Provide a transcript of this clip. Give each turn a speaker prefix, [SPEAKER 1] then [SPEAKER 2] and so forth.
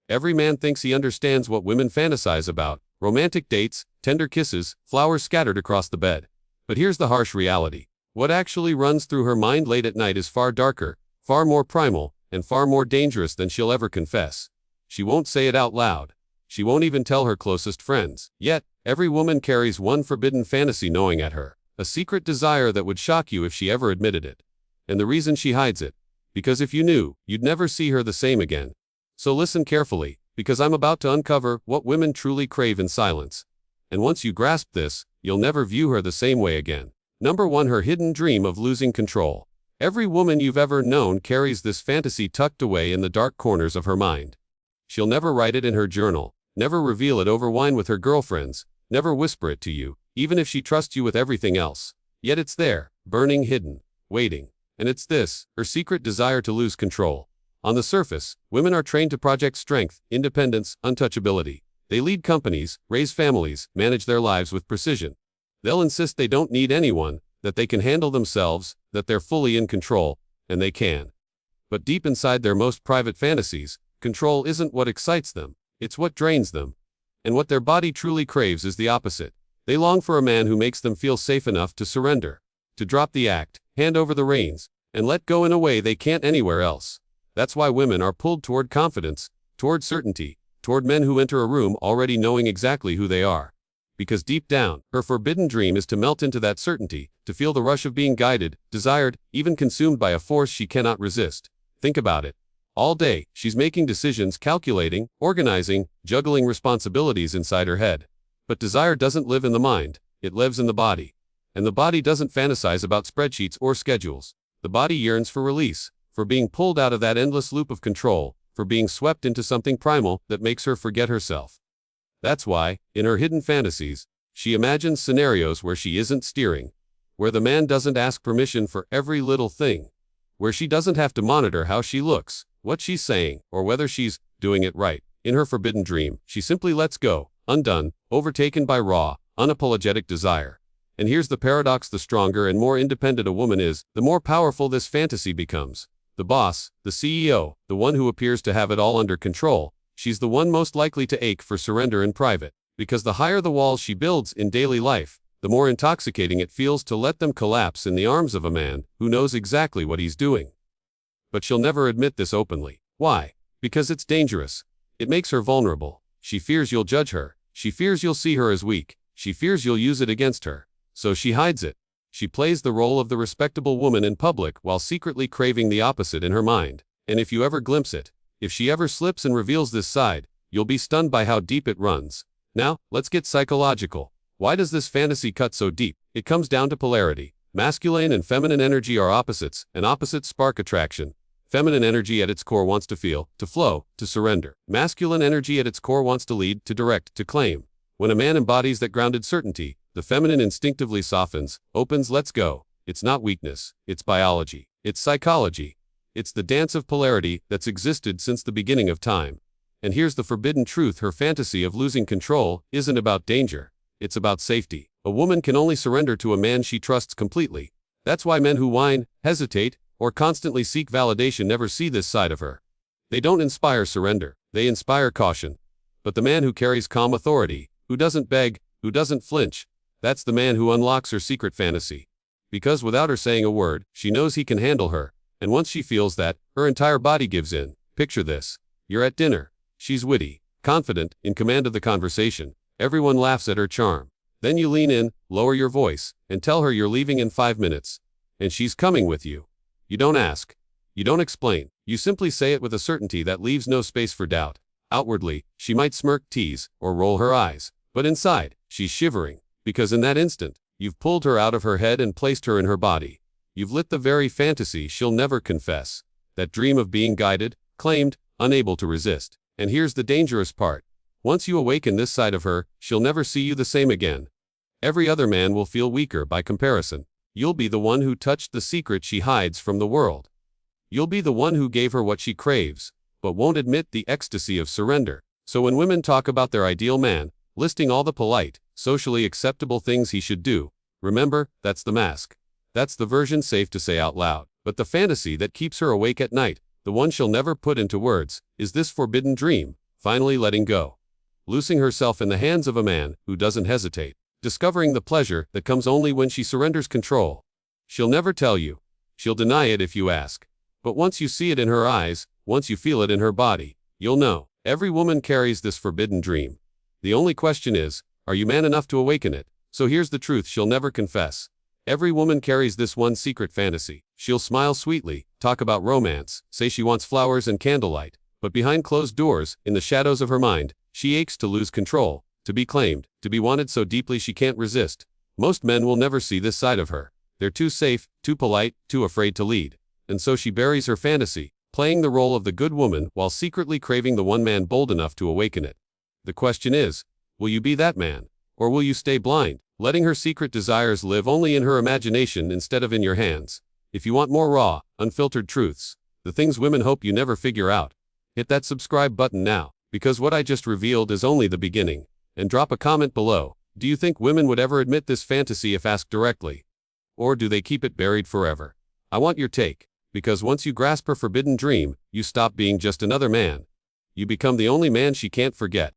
[SPEAKER 1] Every man thinks he understands what women fantasize about: romantic dates, tender kisses, flowers scattered across the bed. But here's the harsh reality. What actually runs through her mind late at night is far darker, far more primal, and far more dangerous than she'll ever confess. She won't say it out loud. She won't even tell her closest friends. Yet, every woman carries one forbidden fantasy gnawing at her, a secret desire that would shock you if she ever admitted it. And the reason she hides it? Because if you knew, you'd never see her the same again. So listen carefully, because I'm about to uncover what women truly crave in silence. And once you grasp this, you'll never view her the same way again. Number 1. Her hidden dream of losing control. Every woman you've ever known carries this fantasy tucked away in the dark corners of her mind. She'll never write it in her journal, never reveal it over wine with her girlfriends, never whisper it to you, even if she trusts you with everything else. Yet it's there, burning hidden, waiting. And it's this, her secret desire to lose control. On the surface, women are trained to project strength, independence, untouchability. They lead companies, raise families, manage their lives with precision. They'll insist they don't need anyone, that they can handle themselves, that they're fully in control, and they can. But deep inside their most private fantasies, control isn't what excites them, it's what drains them. And what their body truly craves is the opposite. They long for a man who makes them feel safe enough to surrender, to drop the act, hand over the reins, and let go in a way they can't anywhere else. That's why women are pulled toward confidence, toward certainty, toward men who enter a room already knowing exactly who they are. Because deep down, her forbidden dream is to melt into that certainty, to feel the rush of being guided, desired, even consumed by a force she cannot resist. Think about it. All day, she's making decisions, calculating, organizing, juggling responsibilities inside her head. But desire doesn't live in the mind, it lives in the body. And the body doesn't fantasize about spreadsheets or schedules. The body yearns for release, for being pulled out of that endless loop of control, for being swept into something primal that makes her forget herself. That's why, in her hidden fantasies, she imagines scenarios where she isn't steering, where the man doesn't ask permission for every little thing, where she doesn't have to monitor how she looks, what she's saying, or whether she's doing it right. In her forbidden dream, she simply lets go, undone, overtaken by raw, unapologetic desire. And here's the paradox: the stronger and more independent a woman is, the more powerful this fantasy becomes. The boss, the CEO, the one who appears to have it all under control, she's the one most likely to ache for surrender in private. Because the higher the walls she builds in daily life, the more intoxicating it feels to let them collapse in the arms of a man who knows exactly what he's doing. But she'll never admit this openly. Why? Because it's dangerous. It makes her vulnerable. She fears you'll judge her. She fears you'll see her as weak. She fears you'll use it against her. So she hides it. She plays the role of the respectable woman in public while secretly craving the opposite in her mind. And if you ever glimpse it, if she ever slips and reveals this side, you'll be stunned by how deep it runs. Now, let's get psychological. Why does this fantasy cut so deep? It comes down to polarity. Masculine and feminine energy are opposites, and opposites spark attraction. Feminine energy at its core wants to feel, to flow, to surrender. Masculine energy at its core wants to lead, to direct, to claim. When a man embodies that grounded certainty, the feminine instinctively softens, opens, lets go. It's not weakness, it's biology, it's psychology. It's the dance of polarity that's existed since the beginning of time. And here's the forbidden truth: her fantasy of losing control isn't about danger, it's about safety. A woman can only surrender to a man she trusts completely. That's why men who whine, hesitate, or constantly seek validation never see this side of her. They don't inspire surrender, they inspire caution. But the man who carries calm authority, who doesn't beg, who doesn't flinch, that's the man who unlocks her secret fantasy. Because without her saying a word, she knows he can handle her. And once she feels that, her entire body gives in. Picture this. You're at dinner. She's witty, confident, in command of the conversation. Everyone laughs at her charm. Then you lean in, lower your voice, and tell her you're leaving in 5 minutes. And she's coming with you. You don't ask. You don't explain. You simply say it with a certainty that leaves no space for doubt. Outwardly, she might smirk, tease, or roll her eyes. But inside, she's shivering. Because in that instant, you've pulled her out of her head and placed her in her body. You've lit the very fantasy she'll never confess. That dream of being guided, claimed, unable to resist. And here's the dangerous part. Once you awaken this side of her, she'll never see you the same again. Every other man will feel weaker by comparison. You'll be the one who touched the secret she hides from the world. You'll be the one who gave her what she craves, but won't admit the ecstasy of surrender. So when women talk about their ideal man, listing all the polite, socially acceptable things he should do, remember, that's the mask. That's the version safe to say out loud. But the fantasy that keeps her awake at night, the one she'll never put into words, is this forbidden dream, finally letting go. Loosing herself in the hands of a man who doesn't hesitate. Discovering the pleasure that comes only when she surrenders control. She'll never tell you. She'll deny it if you ask. But once you see it in her eyes, once you feel it in her body, you'll know. Every woman carries this forbidden dream. The only question is, are you man enough to awaken it? So here's the truth she'll never confess. Every woman carries this one secret fantasy. She'll smile sweetly, talk about romance, say she wants flowers and candlelight. But behind closed doors, in the shadows of her mind, she aches to lose control, to be claimed, to be wanted so deeply she can't resist. Most men will never see this side of her. They're too safe, too polite, too afraid to lead. And so she buries her fantasy, playing the role of the good woman while secretly craving the one man bold enough to awaken it. The question is, will you be that man? Or will you stay blind, letting her secret desires live only in her imagination instead of in your hands? If you want more raw, unfiltered truths, the things women hope you never figure out, hit that subscribe button now, because what I just revealed is only the beginning. And drop a comment below. Do you think women would ever admit this fantasy if asked directly? Or do they keep it buried forever? I want your take, because once you grasp her forbidden dream, you stop being just another man. You become the only man she can't forget.